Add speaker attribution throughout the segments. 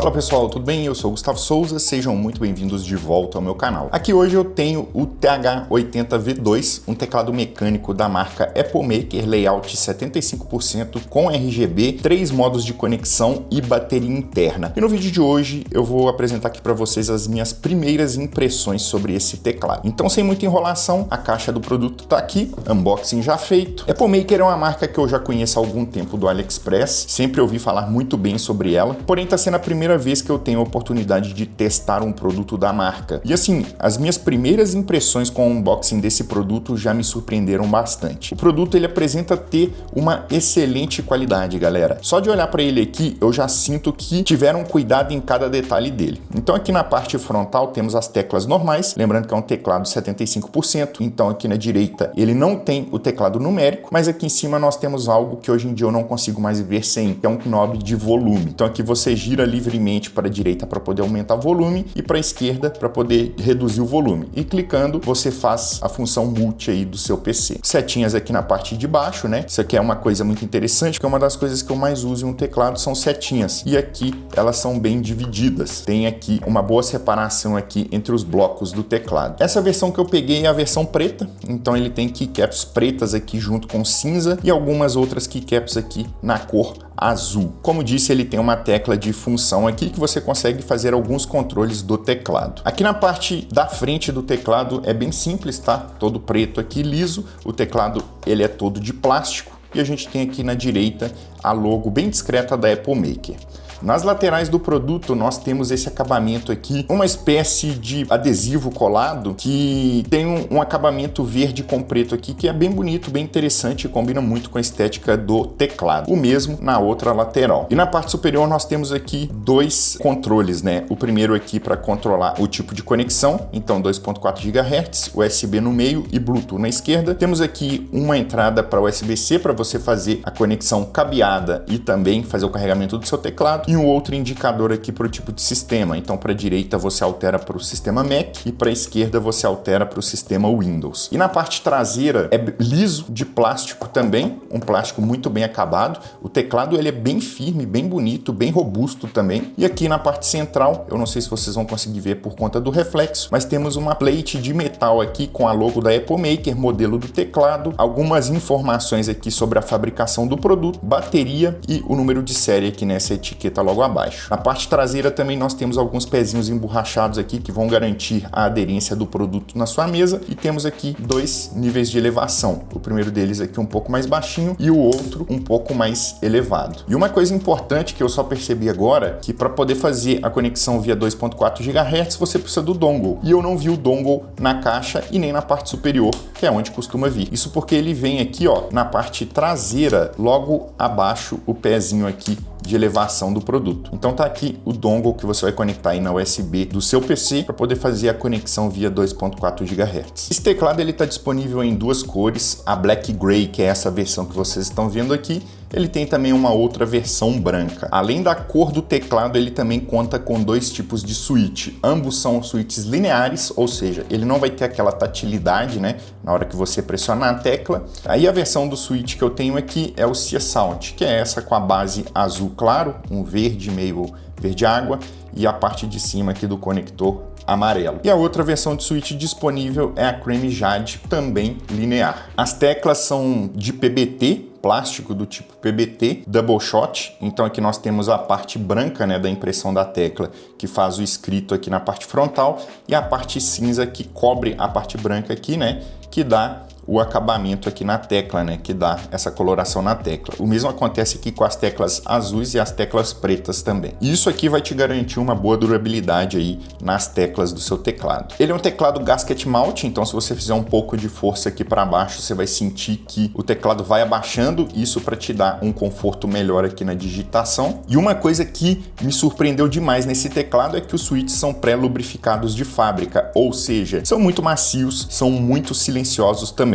Speaker 1: Fala pessoal, tudo bem? Eu sou o Gustavo Souza, sejam muito bem-vindos de volta ao meu canal. Aqui hoje eu tenho o TH80V2, um teclado mecânico da marca Apple-Maker, layout 75% com RGB, 3 modos de conexão e bateria interna. E no vídeo de hoje eu vou apresentar aqui para vocês as minhas primeiras impressões sobre esse teclado. Então, sem muita enrolação, a caixa do produto tá aqui, unboxing já feito. Apple-Maker é uma marca que eu já conheço há algum tempo do AliExpress, sempre ouvi falar muito bem sobre ela, porém tá sendo a primeira vez que eu tenho a oportunidade de testar um produto da marca. E assim, as minhas primeiras impressões com o unboxing desse produto já me surpreenderam bastante. O produto ele apresenta ter uma excelente qualidade, galera. Só de olhar para ele aqui, eu já sinto que tiveram cuidado em cada detalhe dele. Então aqui na parte frontal temos as teclas normais, lembrando que é um teclado 75%, então aqui na direita ele não tem o teclado numérico, mas aqui em cima nós temos algo que hoje em dia eu não consigo mais ver sem, que é um knob de volume. Então aqui você gira livremente para a direita para poder aumentar o volume e para a esquerda para poder reduzir o volume. E clicando, você faz a função multi aí do seu PC. Setinhas aqui na parte de baixo, né? Isso aqui é uma coisa muito interessante, porque uma das coisas que eu mais uso em um teclado são setinhas. E aqui elas são bem divididas. Tem aqui uma boa separação aqui entre os blocos do teclado. Essa versão que eu peguei é a versão preta, então ele tem keycaps pretas aqui junto com cinza e algumas outras keycaps aqui na cor azul. Como disse, ele tem uma tecla de função aqui que você consegue fazer alguns controles do teclado. Aqui na parte da frente do teclado é bem simples, tá? Todo preto aqui, liso. O teclado ele é todo de plástico e a gente tem aqui na direita a logo bem discreta da Apple-Maker. Nas laterais do produto nós temos esse acabamento aqui, uma espécie de adesivo colado que tem um acabamento verde com preto aqui que é bem bonito, bem interessante e combina muito com a estética do teclado. O mesmo na outra lateral. E na parte superior nós temos aqui dois controles, né? O primeiro aqui para controlar o tipo de conexão, então 2.4 GHz, USB no meio e Bluetooth na esquerda. Temos aqui uma entrada para USB-C para você fazer a conexão cabeada e também fazer o carregamento do seu teclado. E um outro indicador aqui para o tipo de sistema. Então, para a direita você altera para o sistema Mac e para a esquerda você altera para o sistema Windows. E na parte traseira é liso de plástico também, um plástico muito bem acabado. O teclado ele é bem firme, bem bonito, bem robusto também. E aqui na parte central, eu não sei se vocês vão conseguir ver por conta do reflexo, mas temos uma plate de metal aqui com a logo da Apple-Maker, modelo do teclado, algumas informações aqui sobre a fabricação do produto, bateria e o número de série aqui nessa etiqueta logo abaixo. Na parte traseira também nós temos alguns pezinhos emborrachados aqui que vão garantir a aderência do produto na sua mesa e temos aqui dois níveis de elevação. O primeiro deles aqui um pouco mais baixinho e o outro um pouco mais elevado. E uma coisa importante que eu só percebi agora, que para poder fazer a conexão via 2.4 GHz você precisa do dongle. E eu não vi o dongle na caixa e nem na parte superior, que é onde costuma vir. Isso porque ele vem aqui, ó, na parte traseira, logo abaixo o pezinho aqui de elevação do produto. Então tá aqui o dongle que você vai conectar aí na USB do seu PC para poder fazer a conexão via 2.4 GHz. Esse teclado ele está disponível em duas cores, a Black Gray, que é essa versão que vocês estão vendo aqui, ele tem também uma outra versão branca. Além da cor do teclado, ele também conta com dois tipos de switch. Ambos são switches lineares, ou seja, ele não vai ter aquela tatilidade, né, na hora que você pressionar a tecla. Aí a versão do switch que eu tenho aqui é o Cia Sound, que é essa com a base azul claro, um verde meio verde água e a parte de cima aqui do conector amarelo. E a outra versão de switch disponível é a Creme Jade, também linear. As teclas são de PBT, plástico do tipo PBT, double shot. Então aqui nós temos a parte branca, né, da impressão da tecla, que faz o escrito aqui na parte frontal, e a parte cinza que cobre a parte branca aqui, né, que dá o acabamento aqui na tecla, né, que dá essa coloração na tecla. O mesmo acontece aqui com as teclas azuis e as teclas pretas também. Isso aqui vai te garantir uma boa durabilidade aí nas teclas do seu teclado. Ele é um teclado gasket mount, então se você fizer um pouco de força aqui para baixo, você vai sentir que o teclado vai abaixando, isso para te dar um conforto melhor aqui na digitação. E uma coisa que me surpreendeu demais nesse teclado é que os switches são pré-lubrificados de fábrica, ou seja, são muito macios, são muito silenciosos também.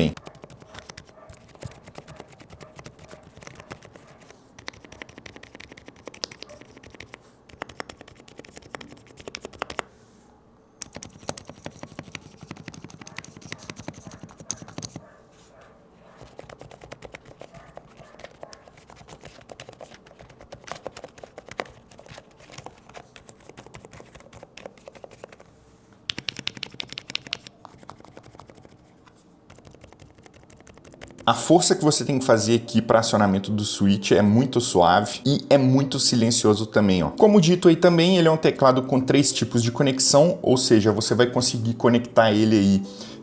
Speaker 1: A força que você tem que fazer aqui para acionamento do switch é muito suave e é muito silencioso também, ó. Como dito aí também, ele é um teclado com 3 tipos de conexão, ou seja, você vai conseguir conectar ele aí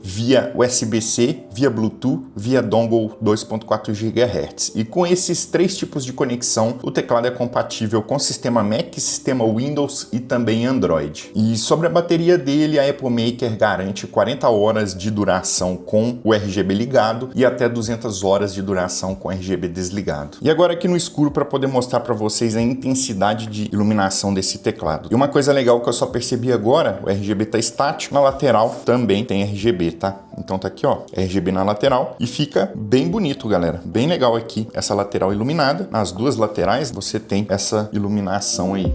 Speaker 1: via USB-C, via Bluetooth, via dongle 2.4 GHz. E com esses 3 tipos de conexão, o teclado é compatível com sistema Mac, sistema Windows e também Android. E sobre a bateria dele, a Apple Maker garante 40 horas de duração com o RGB ligado e até 200 horas de duração com o RGB desligado. E agora aqui no escuro para poder mostrar para vocês a intensidade de iluminação desse teclado. E uma coisa legal que eu só percebi agora, o RGB está estático, na lateral também tem RGB, tá? Então tá aqui, ó, RGB na lateral e fica bem bonito, galera. Bem legal aqui essa lateral iluminada. Nas duas laterais você tem essa iluminação aí.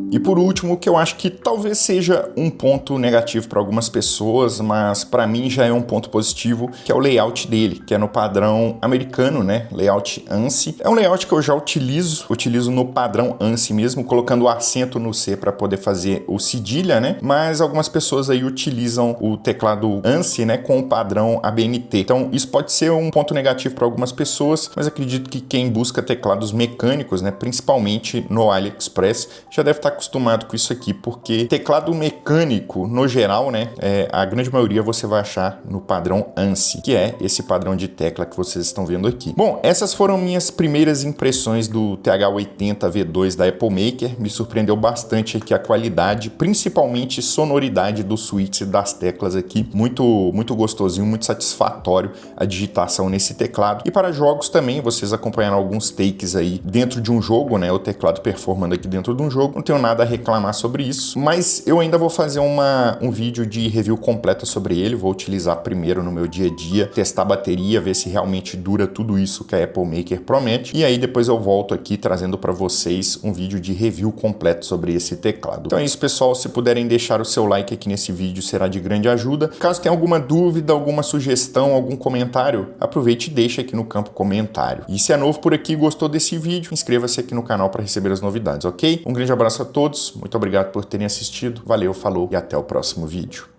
Speaker 1: E por último, o que eu acho que talvez seja um ponto negativo para algumas pessoas, mas para mim já é um ponto positivo, que é o layout dele, que é no padrão americano, né? Layout ANSI. É um layout que eu já utilizo no padrão ANSI mesmo, colocando o acento no C para poder fazer o cedilha, né? Mas algumas pessoas aí utilizam o teclado ANSI, né, com o padrão ABNT. Então isso pode ser um ponto negativo para algumas pessoas, mas acredito que quem busca teclados mecânicos, né, principalmente no AliExpress, já deve estar acostumado com isso aqui, porque teclado mecânico, no geral, né, a grande maioria você vai achar no padrão ANSI, que é esse padrão de tecla que vocês estão vendo aqui. Bom, essas foram minhas primeiras impressões do TH80V2 da Apple Maker. Me surpreendeu bastante aqui a qualidade, principalmente sonoridade do switch e das teclas aqui. Muito gostosinho, muito satisfatório a digitação nesse teclado. E para jogos também, vocês acompanharam alguns takes aí dentro de um jogo, né, o teclado performando aqui dentro de um jogo. Não tenho nada a reclamar sobre isso, mas eu ainda vou fazer um vídeo de review completa sobre ele. Vou utilizar primeiro no meu dia a dia, testar a bateria, ver se realmente dura tudo isso que a Apple Maker promete, e aí depois eu volto aqui trazendo para vocês um vídeo de review completo sobre esse teclado. Então é isso, pessoal. Se puderem deixar o seu like aqui nesse vídeo, será de grande ajuda. Caso tenha alguma dúvida, alguma sugestão, algum comentário, aproveite e deixe aqui no campo comentário. E se é novo por aqui e gostou desse vídeo, inscreva-se aqui no canal para receber as novidades, ok? Um grande abraço a todos, muito obrigado por terem assistido, valeu, falou e até o próximo vídeo.